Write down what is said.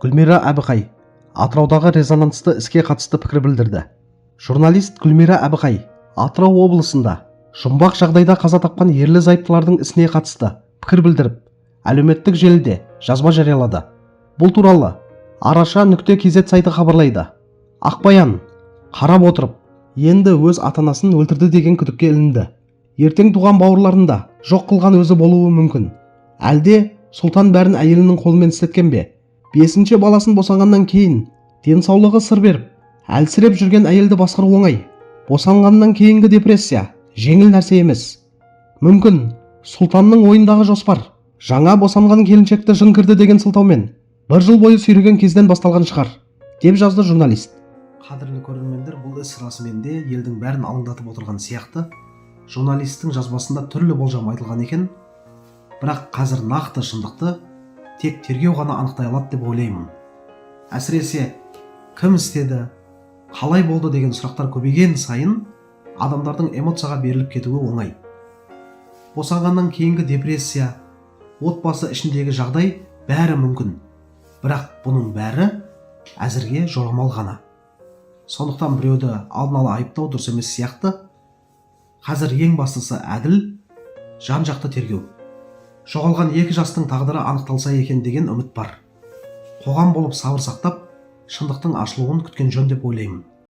Гүлмира Әбіқай Атыраудағы резонансты іске қатысты пікір білдірді. Журналист Гүлмира Әбіқай Атырау облысында жұмбақ жағдайда қаза тапқан ерлі-зайыптылардың ісіне қатысты пікір білдіріп, әлеуметтік желіде жазба жариялады. Бұл туралы Араша.kz сайты хабарлайды. Ақбаян қарап отырып, енді өз ата-анасын өлтірді деген күдікке ілінді. Ертең туған бауырларында жоқ қылған өзі болуы мүмкін. Әлде сұлтан бәрін әйелінің қолымен істеткен бе? 5-ші баласын босанғаннан кейін денсаулығы сыр беріп, әлсіреп жүрген әйелді басқару оңай. Босанғаннан кейінгі депрессия жеңіл нәрсе емес. Мүмкін сұлтанның ойындағы жоспар жаңа босанған келіншекті жын кірді деген сылтаумен 1 жыл бойы сүйреген кезден басталған шығар, деп жазды журналист. Қадірлі көрермендер, бұл іс расымен де елдің бәрін алаңдатып отырған сияқты. Журналистің жазбасында түрлі болжам айтылған екен, бірақ қазір нақты шындықты тек тергеу ғана анықтай алады деп ойлаймын. Әсіресе кім істеді, қалай болды деген сұрақтар көбейген сайын адамдардың эмоцияға беріліп кетуі оңай. Босанғаннан кейінгі депрессия, отбасы ішіндегі жағдай бәрі мүмкін, бірақ бұның бәрі әзірге жорамал ғана. Сондықтан біреуді алдын ала айыптау дұрыс емес сияқты. Қазір ең бастысы әділ, жан-жақты тергеу. Жоғалған 2 жастың тағдыры анықталса екен деген үміт бар. Қоғам болып сабыр сақтап, шындықтың ашылуын күткен жөн деп ойлаймын.